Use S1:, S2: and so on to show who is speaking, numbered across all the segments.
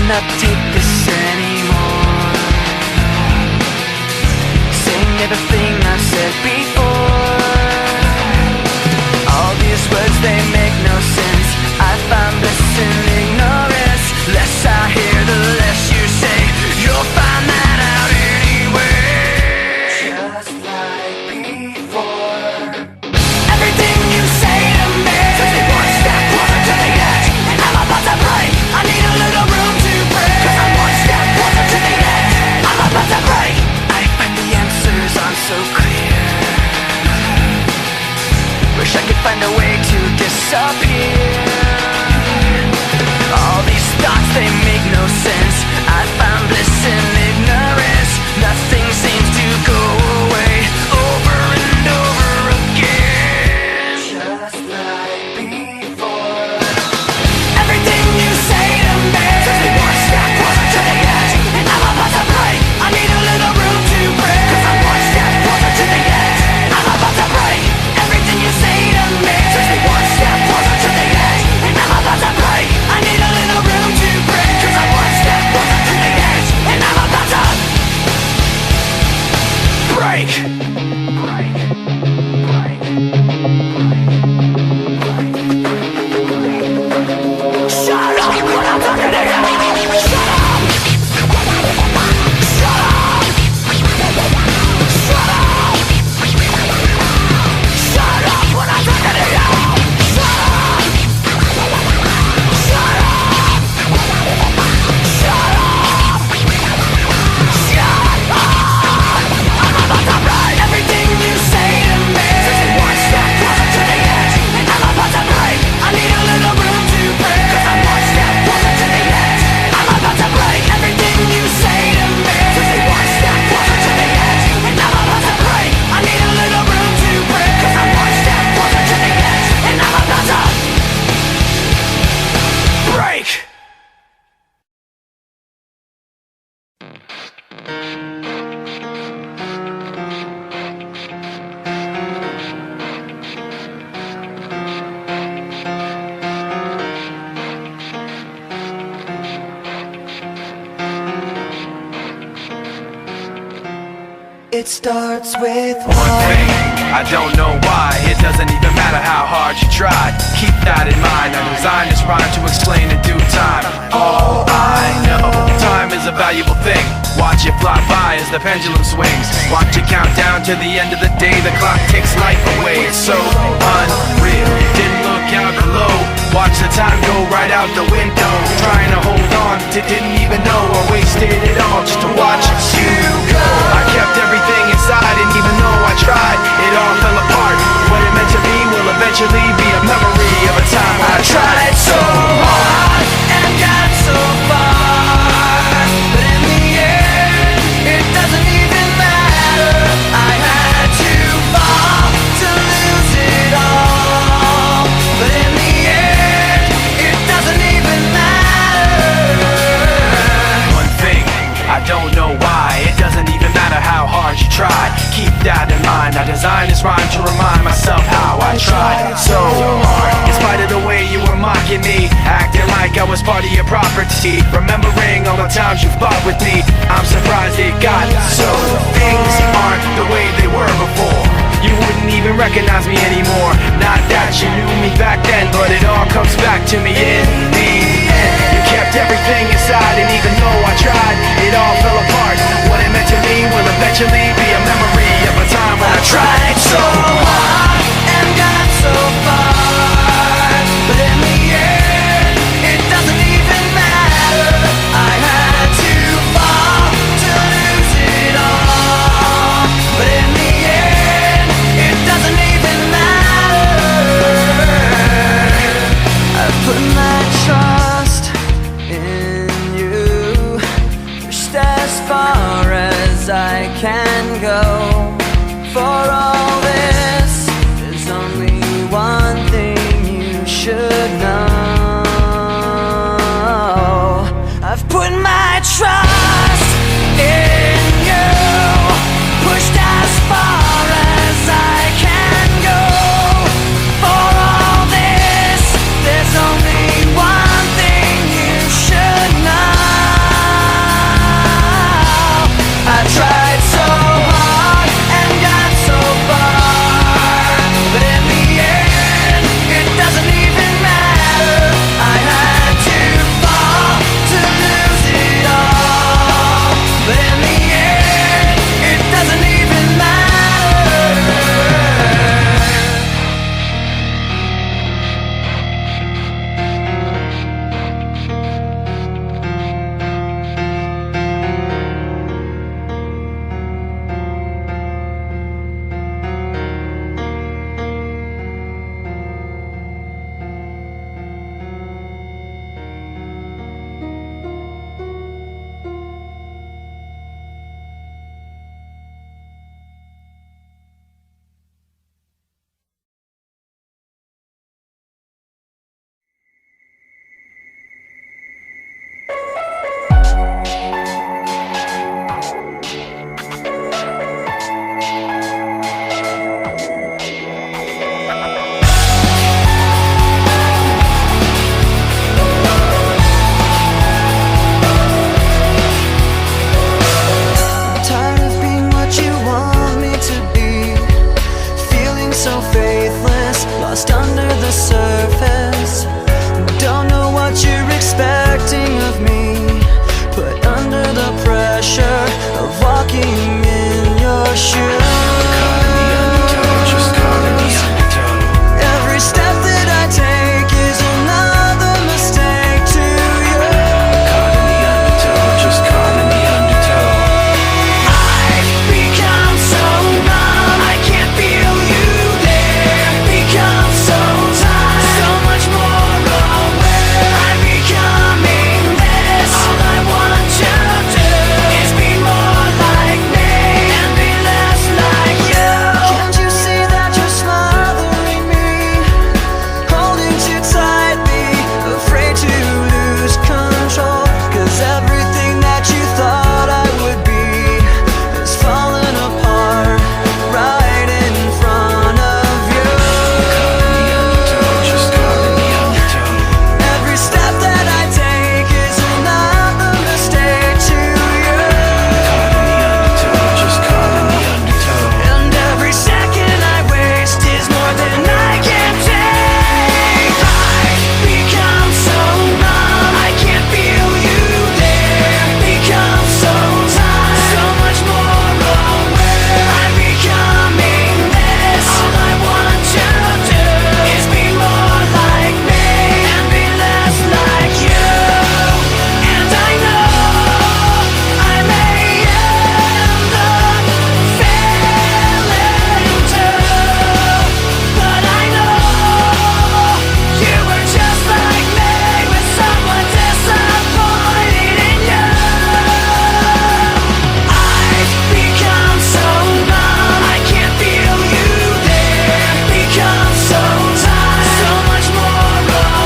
S1: cannot take this anymore. Saying everything I've said before. All these words, they make no sense. I find bliss in ignorance. Less I hear, the less you say. You'll find that out anyway. Just like before. Everything you say to me takes me one step closer to the edge, and I'm about to break. I need a little room to breathe, 'cause I'm one step closer to the edge. I'm about to break. I find the answers aren't so clear. Wish I could find a way to disappear. All these thoughts, they make no sense. I found bliss in ignorance. Nothing seems to go away. Over and over again. Just like before. Everything you say to me takes me one step closer to the edge, and I'm about to break. I need a little room to breathe, 'cause I'm one step closer to the edge. I'm about to break. Everything you say to me takes me one step closer to the edge, and I'm about to break. I need a little room to breathe, 'cause I'm one step closer to the edge, and I'm about to break. Shut up when I'm talking to you. Shut up. Shut up. Shut up. Shut up when I'm talking to you. Shut up. Shut up. Shut up. Shut up. I'm about to break. Everything you say to me takes me one step closer to the edge, and I'm about to break. I need a little room to breathe, 'cause I'm one step closer to the edge. I'm about to break. Everything you say to me takes me one step closer to the edge, and I'm about to break. I need a little room to breathe, 'cause I'm one step closer to the edge, and I'm about to break. It starts with
S2: One thing, I don't know why. It doesn't even matter how hard you try. Keep that in mind. I designed this rhyme to explain in due time. All I know, time is a valuable thing. Watch it fly by as the pendulum swings. Watch it count down to the end of the day. The clock takes life away. It's so unreal. Didn't look out below. Watch the time go right out the window. Trying to hold on to didn't even know I wasted it all just to watch you go. I kept everything inside, and even though I tried, it all fell apart. What it meant to be will eventually be a memory of a time when I tried so hard
S1: and got so far, but in the end, it doesn't even matter. I had to fall to lose it all, but in the end, it doesn't even matter.
S2: One thing, I don't know why. It doesn't even matter how hard you try. Keep that in mind. I designed this rhyme to remind myself how I tried so hard. In spite of the way you were mocking me, acting like I was part of your property, remembering all the times you fought with me, I'm surprised it got so. Things aren't the way they were before. You wouldn't even recognize me anymore. Not that you knew me back then, but it all comes back to me in the end. You kept everything inside, and even though I tried, it all fell apart. What it meant to me will eventually be a memory of a time when I tried so hard
S1: and got so far, but in the end, it doesn't even matter. I had to fall to lose it all, but in the end, it doesn't even matter. I put my trust in you, pushed as far as I can go. For all this lost under the surface. Don't know what you're expecting of me, but under the pressure of walking in your shoes,
S2: Caught in the undertow, just caught in the undertow.
S1: every step that I take is another mistake to you.
S2: Caught in the undertow, just caught in the undertow.
S1: I've become so numb, I can't feel you there. Become so tired, so much more aware. I'm becoming this. All I want to do is be more like me and be less like you. Can't you see that you're smothering me, holding too tightly, afraid to lose control? 'Cause everything that you thought I would be has fallen apart right in front of you.
S2: Caught in the undertow, just caught in the undertow.
S1: Every step that I take is another mistake to you.
S2: Caught in the undertow, just caught in the undertow.
S1: And every second I waste is more than I can take. I've become so numb, I can't feel you there. Become so tired, so much more aware. I'm becoming this. All I want to do is be more like me and be less like you. And I know I may end up failing too, but I know you were just like me, with someone disappointed in you. I've become so numb, I can't feel you there. Become so tired, so much more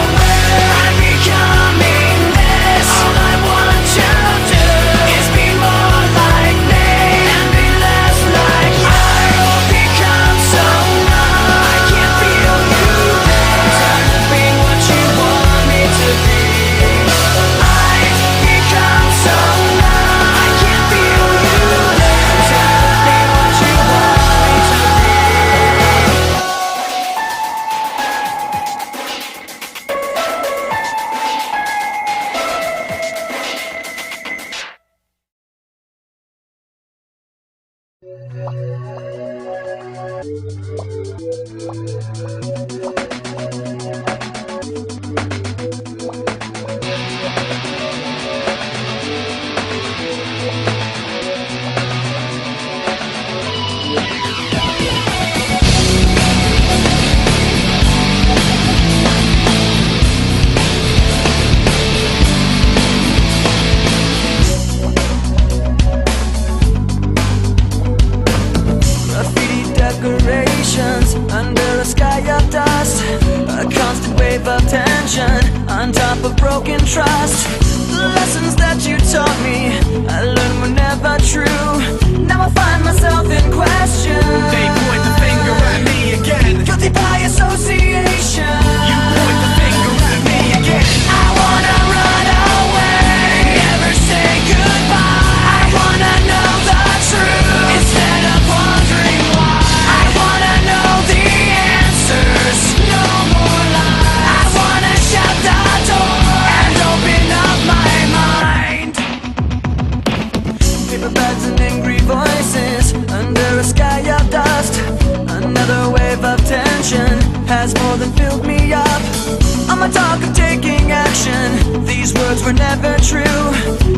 S1: aware. I'm becoming this. All I want to do is be more like me and be less like you. I've become so numb, I can't feel you there. Tired of being what you want me to be. I've become so numb, I can't feel you there. Tired of being what you want me to be. Graffiti decorations under a sky of dust, a constant wave of tension on top of broken trust. The lessons that you taught me, I learned were never true. Now I find myself in question.
S2: They point the finger at me again.
S1: Guilty by association.
S2: You point the finger at me again.
S1: I wanna run away, never say goodbye. I wanna know the truth instead of wondering why. I wanna know the answers, no more lies. I wanna shut the door and open up my mind. Paper bags and angry voices under a sky of dust. Another wave of tension has more than filled me up. I'ma talk of taking action, these words were never true.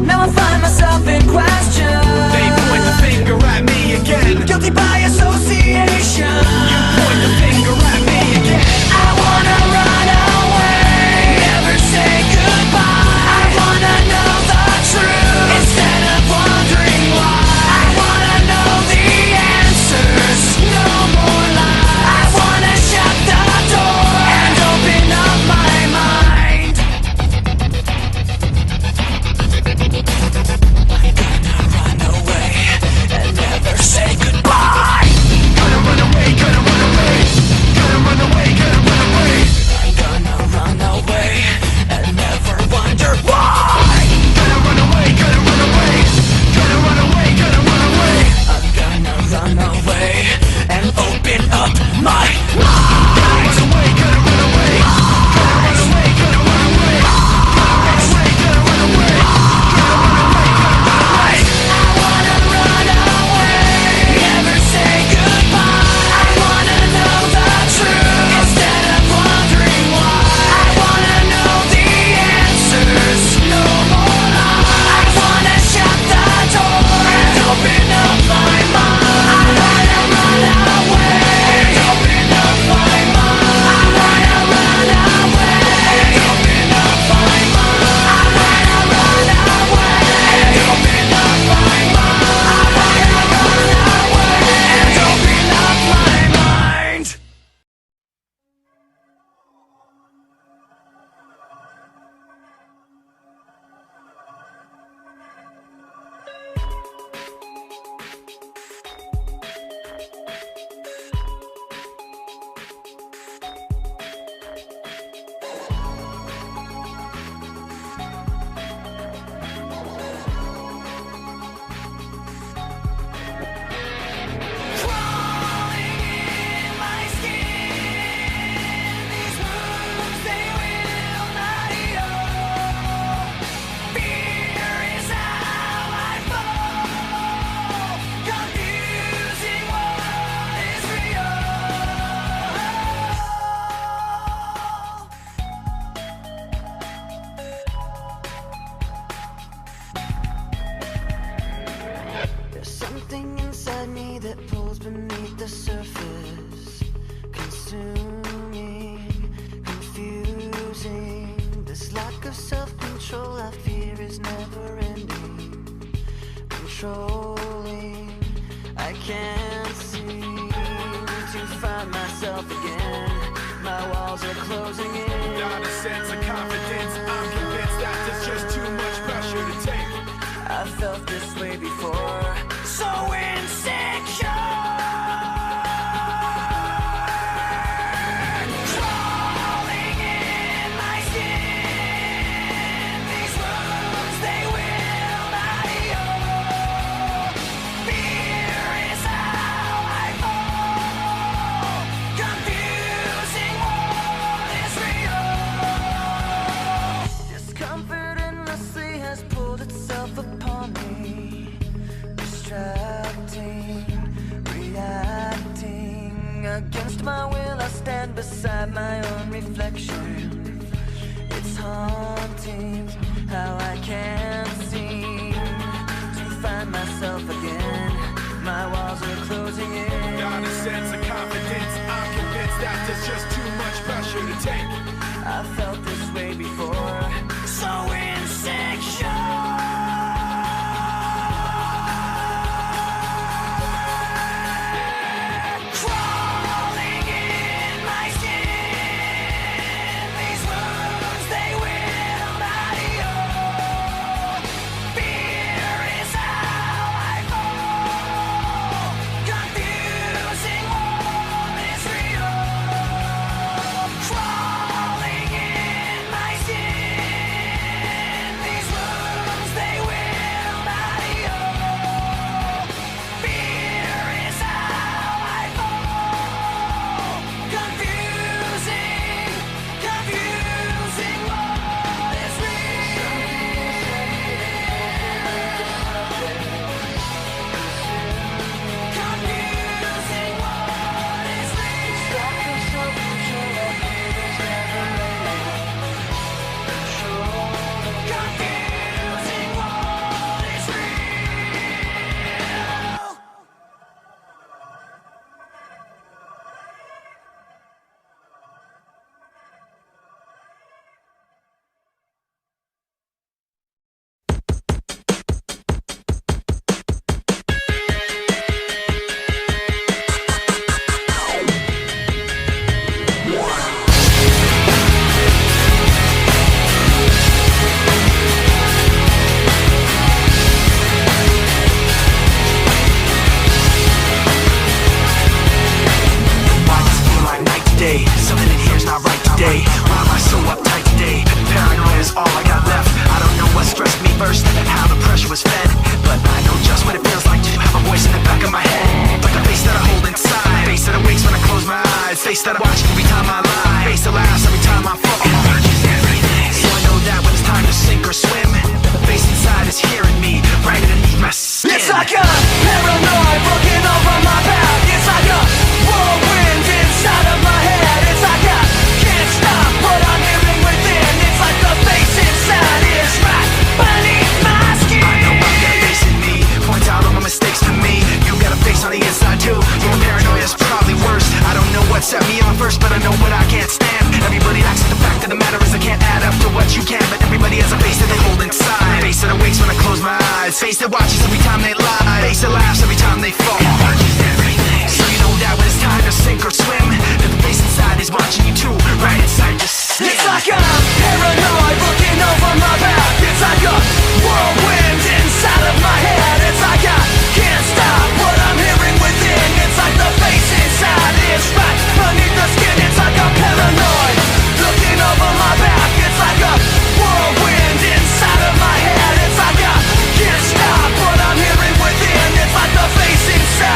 S1: Now I find myself in question.
S2: They point the finger at me again.
S1: Guilty by association.
S2: You point the finger at me again.
S1: I wanna run away, never say goodbye. I wanna know the truth instead of wondering why. I wanna know the answers, no more lies. I wanna shut the door and open up my mind. I'm gonna run away and never say goodbye.
S2: Gonna run away, gonna run away.
S1: controlling. I can't seem to find myself again. My walls are closing in.
S2: Not a sense of confidence. I'm convinced that there's just too much pressure to take.
S1: I felt this way before. So insecure. Crawling in my skin. These wounds, they will not heal. Fear is how I fall. Confusing what is real. Discomfort endlessly has pulled itself upon me. Distracting, reacting. Against my will, I stand beside my own reflection. It's haunting how I can't seem to find myself again. My walls are closing in.
S2: Not a sense of confidence. I'm convinced that there's just too much pressure to take.
S1: I felt this way before. So insecure. Crawling in my skin. These wounds, they will not heal. Fear is how I fall. Confusing what is real. Crawling in my skin. These wounds, they will not heal. Fear is how I fall. Confusing what is
S2: Something in here's not right today. Why am I so uptight today? Paranoia is all I got left. I don't know what stressed me first, how the pressure was fed, but I know just what it feels like to have a voice in the back of my head, like a face that I hold inside, face that awakes when I close my eyes, face that I watch every time I lie, face that laughs every time I fall. So I know that when it's time to sink or swim, the face inside is hearing me right underneath my skin.
S1: It's like a paranoid looking over my back. It's like a whirlwind inside of my head. It's like I can't stop what I'm hearing within. It's like the face inside is right beneath my skin.
S2: I know I've got a face in me, points out all my mistakes to me. You got a face on the inside too. Your paranoia is probably worse. I don't know what set me on first, but I know what I can't stand. Everybody acts like the fact of the matter is I can't add up to what you can, but everybody has a face that they hold inside. Face that awakes when I close my eyes, face that watches every time they lie, face that laughs every time they fall. So you know that when it's time to sink or swim, that the face inside is watching you too, right inside your skin.
S1: It's like I'm paranoid looking over my back. It's like a whirlwind inside of my head. It's like I can't stop what I'm hearing within. It's like the face inside is right beneath the skin. It's like I'm paranoid looking over my back. It's like a whirlwind inside of my head. It's like I can't stop what I'm hearing within. It's like the face inside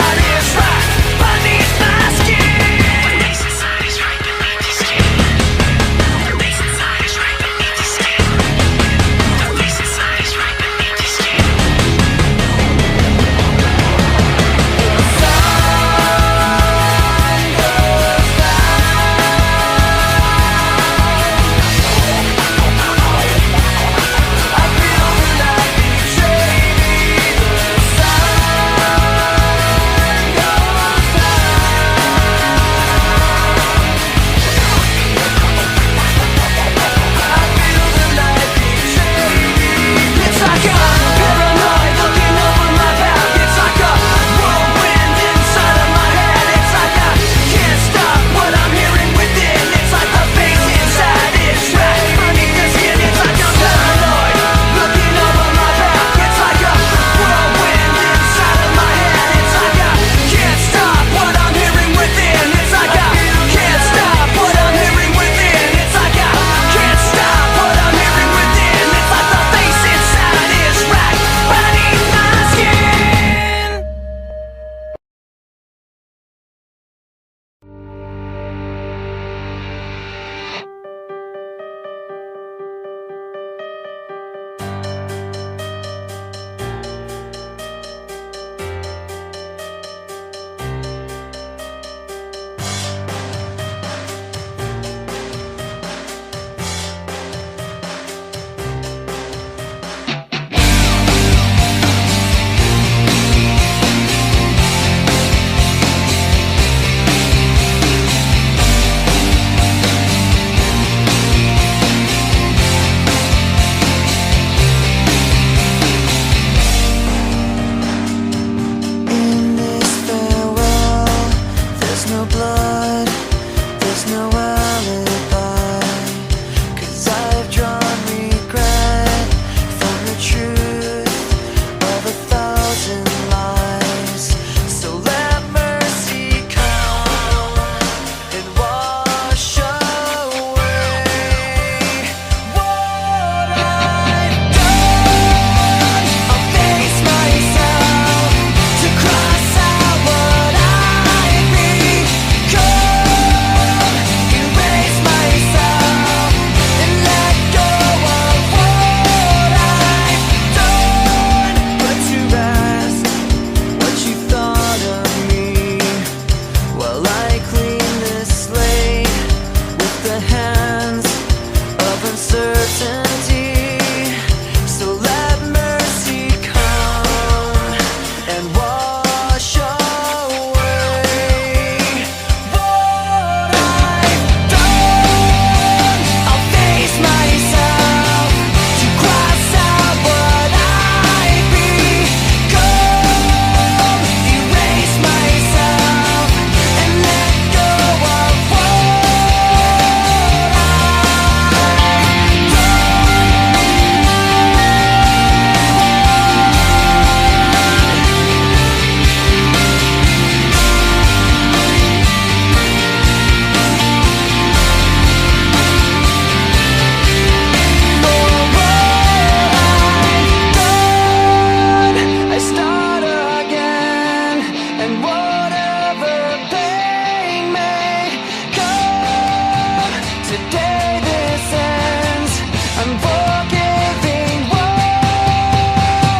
S1: day this ends, I'm forgiving what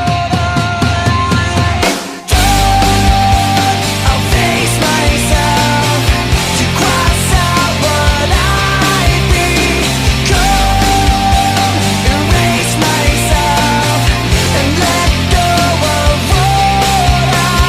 S1: I've done. I'll face myself to cross out what I've become, erase myself and let go of what I've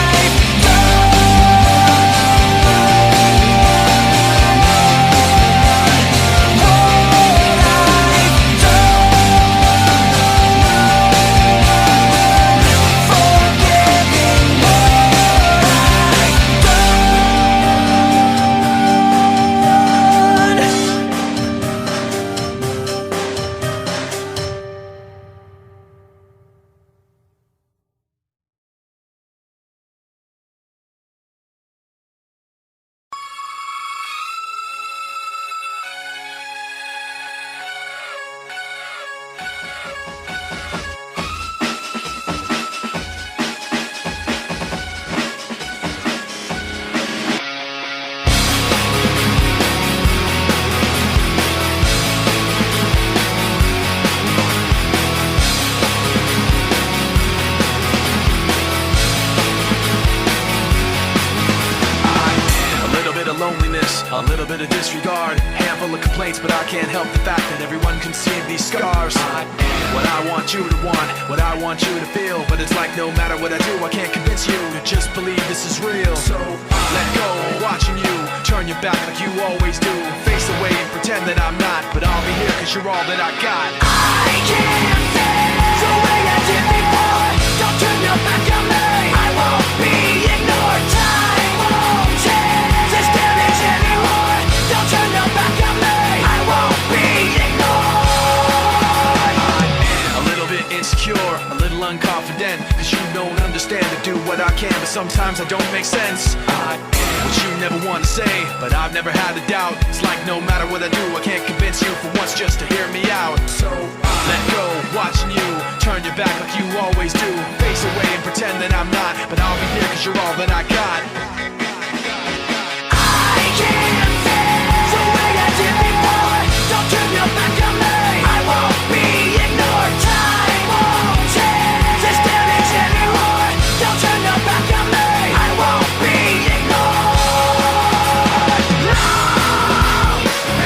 S2: loneliness, a little bit of disregard, handful of complaints, but I can't help the fact that everyone can see these scars. What I want you to want, what I want you to feel, but it's like no matter what I do, I can't convince you to just believe this is real. So let go, watching you turn your back like you always do, face away and pretend that I'm not, but I'll be here cause you're all that I got.
S1: I can't feel the way I did before. Don't turn your back on me. I won't be ignored. Time won't change this damage anymore. Don't turn your back on me. I won't be ignored.
S2: A little bit insecure, a little unconfident, cause you don't understand to do what I can, but sometimes I don't make sense. What you never want to say, but I've never had a doubt. It's like no matter what I do, I can't convince you for once just to hear me out. So let go, watching you turn your back like you always do, face away and pretend that I'm not, but I'll be here cause you're all that I got.
S1: I can't feel the way I did before. Don't turn your back on me. I won't be ignored. Time won't change this damage anymore. Don't turn your back on me. I won't be ignored. No,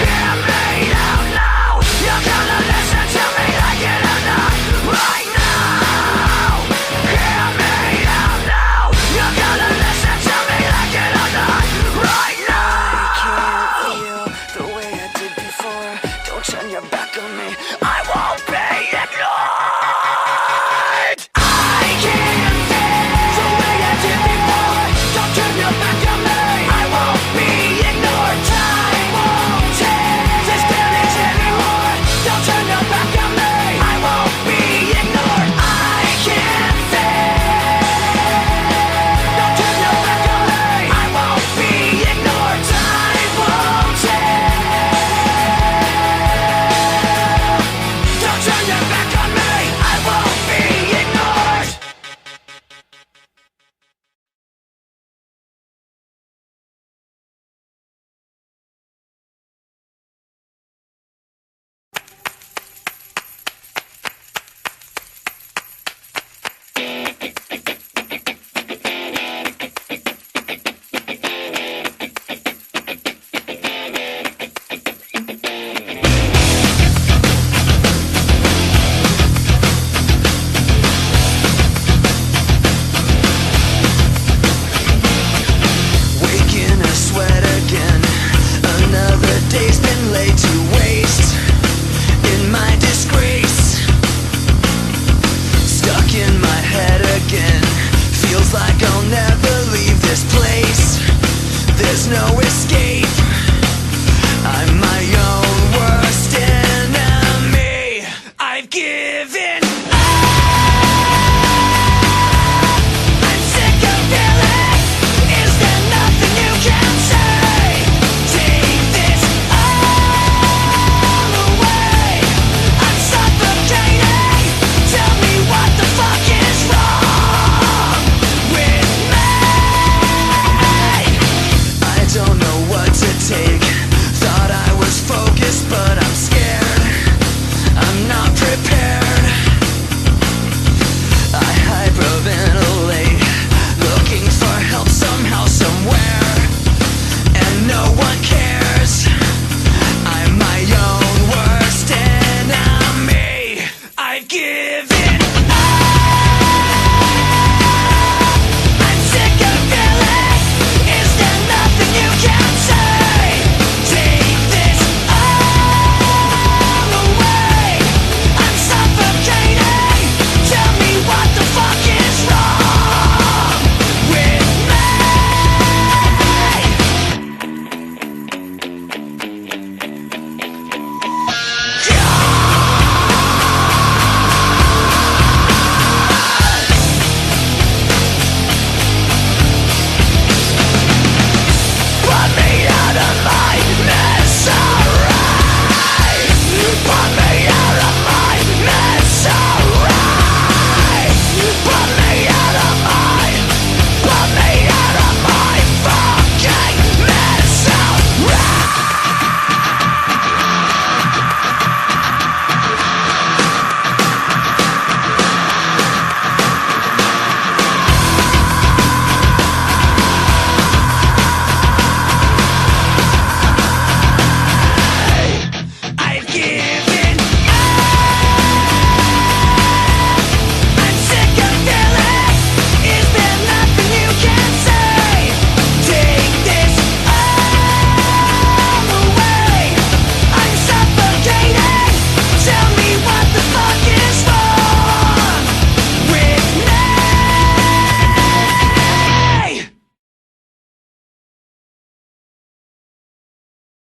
S1: hear me out now. You're gonna listen to me like it or not. Right now, hear me out now. You're gonna listen to me like it or not. Right now. I can't feel the way I did before. Don't turn your back